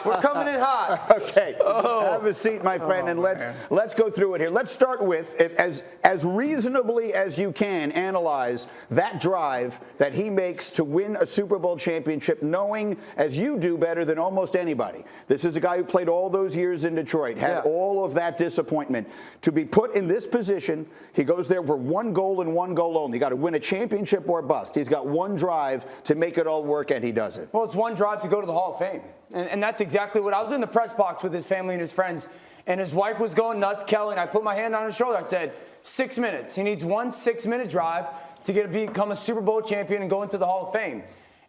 We're coming in hot. Okay, have a seat, my friend, and let's go through it here. Let's start with, as reasonably as you can, analyze that drive that he makes to win a Super Bowl championship, knowing, as you do better than almost anybody, this is a guy who played all those years in Detroit, had all of that disappointment. To be put in this position, he goes there for one goal and one goal only. You got to win a championship or bust. He's got one drive to make it all work, and he does it. Well, it's one drive to go to the Hall of Fame. And that's exactly what I was in the press box with his family and his friends, and his wife was going nuts, Kelly, and I put my hand on his shoulder. I said, 6 minutes. He needs one 6-minute drive to become a Super Bowl champion and go into the Hall of Fame.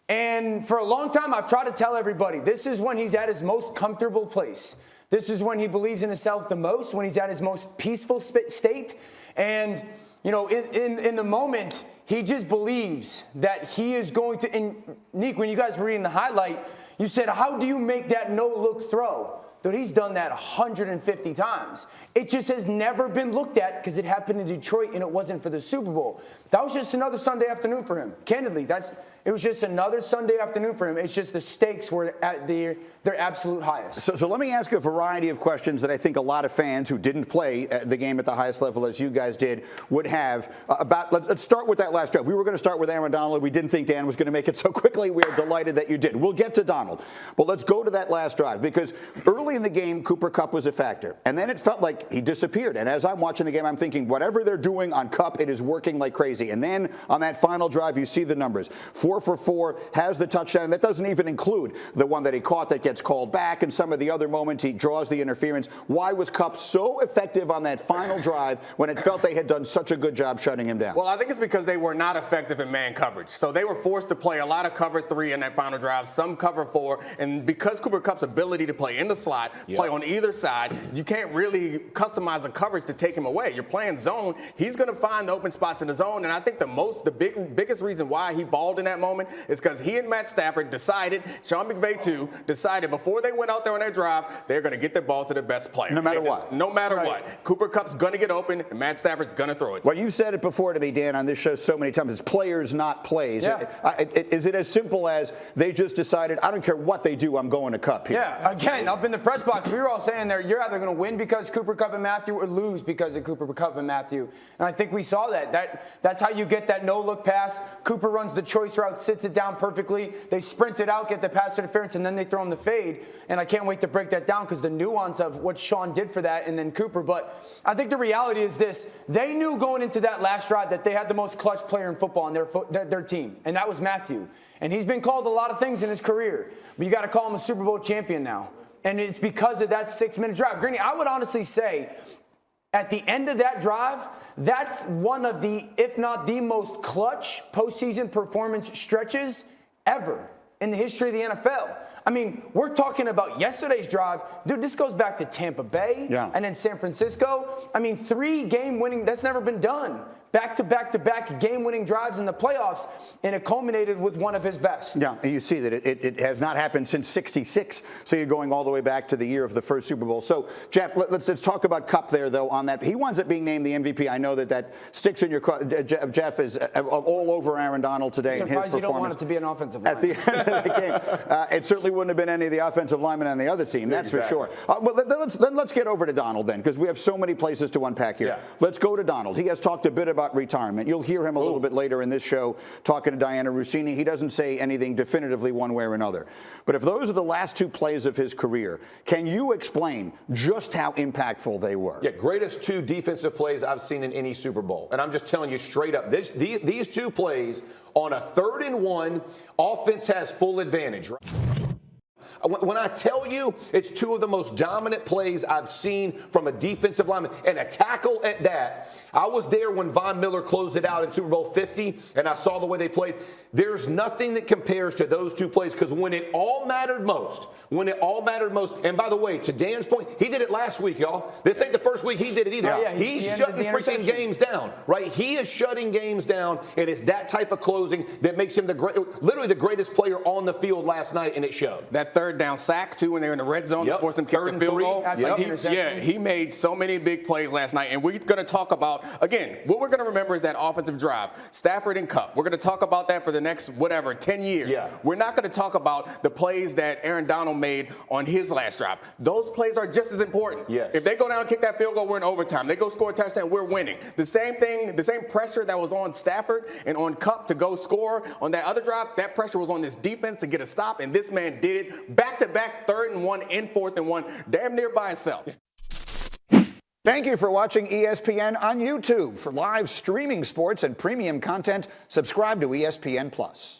And for a long time, I've tried to tell everybody, this is when he's at his most comfortable place. This is when he believes in himself the most, when he's at his most peaceful state. And, you know, in the moment, he just believes that he is going to, and Nick, when you guys were reading the highlight, you said, how do you make that no-look throw? Dude, he's done that 150 times. It just has never been looked at because it happened in Detroit and it wasn't for the Super Bowl. That was just another Sunday afternoon for him. Candidly, it was just another Sunday afternoon for him. It's just the stakes were at their absolute highest. So let me ask you a variety of questions that I think a lot of fans who didn't play the game at the highest level as you guys did would have about. Let's start with that last drive. We were going to start with Aaron Donald. We didn't think Dan was going to make it so quickly. We are delighted that you did. We'll get to Donald, but let's go to that last drive because early in the game, Cooper Kupp was a factor, and then it felt like he disappeared. And as I'm watching the game, I'm thinking, whatever they're doing on Kupp, it is working like crazy. And then on that final drive, you see the numbers. 4 for 4, has the touchdown. And that doesn't even include the one that he caught that gets called back and some of the other moments he draws the interference. Why was Kupp so effective on that final drive when it felt they had done such a good job shutting him down? Well, I think it's because they were not effective in man coverage. So they were forced to play a lot of cover 3 in that final drive, some cover 4. And because Cooper Kupp's ability to play in the slot, play on either side, you can't really customize the coverage to take him away. You're playing zone. He's going to find the open spots in the zone. And I think the biggest reason why he balled in that moment is because he and Matt Stafford decided, Sean McVay too, decided before they went out there on their drive, they're going to get the ball to the best player. No matter what. No matter what. Cooper Kupp's going to get open, and Matt Stafford's going to throw it. Well, you've said it before to me, Dan, on this show so many times. It's players, not plays. Yeah. Is it as simple as they just decided, I don't care what they do, I'm going to Kupp here? Yeah, again, up in the press box, we were all saying there, you're either going to win because Cooper Kupp and Matthew or lose because of Cooper Kupp and Matthew. And I think we saw that. That's how you get that no-look pass. Cooper runs the choice route, sits it down perfectly. They sprint it out, get the pass interference, and then they throw him the fade. And I can't wait to break that down because the nuance of what Sean did for that and then Cooper. But I think the reality is this. They knew going into that last drive that they had the most clutch player in football on their team, and that was Matthew. And he's been called a lot of things in his career, but you got to call him a Super Bowl champion now. And it's because of that 6-minute drive. Greeny, I would honestly say at the end of that drive, that's one of the, if not the most clutch postseason performance stretches ever in the history of the NFL. I mean, we're talking about yesterday's drive. Dude, this goes back to Tampa Bay and then San Francisco. I mean, 3 game-winning, that's never been done. Back-to-back game-winning drives in the playoffs, and it culminated with one of his best. Yeah, and you see that it has not happened since '66, so you're going all the way back to the year of the first Super Bowl. So, Jeff, let's talk about Kupp there, though, on that. He winds up being named the MVP. I know that sticks in your craw. Jeff is all over Aaron Donald today in his performance. You don't want it to be an offensive line. At the end of the game. It certainly wouldn't have been any of the offensive linemen on the other team, that's for sure. Well, then let's get over to Donald then, because we have so many places to unpack here. Let's go to Donald. He has talked a bit about retirement. You'll hear him a little bit later in this show talking to Diana Rossini. He doesn't say anything definitively one way or another. But if those are the last 2 plays of his career, can you explain just how impactful they were? Yeah, greatest 2 defensive plays I've seen in any Super Bowl. And I'm just telling you straight up, these 2 plays on a 3rd and 1, offense has full advantage. Right? When I tell you it's 2 of the most dominant plays I've seen from a defensive lineman, and a tackle at that. I was there when Von Miller closed it out in Super Bowl 50, and I saw the way they played. There's nothing that compares to those 2 plays, because when it all mattered most, and by the way, to Dan's point, he did it last week, y'all. This ain't the first week he did it either. He's shutting freaking games down, right? He is shutting games down, and it's that type of closing that makes him literally the greatest player on the field last night, and it showed. That 3rd third down sack, too, when they were in the red zone. Yep. Forced them to kick Third the and field three. goal. After the interception. He made so many big plays last night. And we're going to talk about, again, what we're going to remember is that offensive drive. Stafford and Kupp. We're going to talk about that for the next, 10 years. Yeah. We're not going to talk about the plays that Aaron Donald made on his last drive. Those plays are just as important. Yes. If they go down and kick that field goal, we're in overtime. They go score a touchdown, we're winning. The same thing, the same pressure that was on Stafford and on Kupp to go score on that other drive, that pressure was on this defense to get a stop, and this man did it back-to-back 3rd and 1 and 4th and 1, damn near by himself. Thank you for watching ESPN on YouTube. For live streaming sports and premium content, subscribe to ESPN+.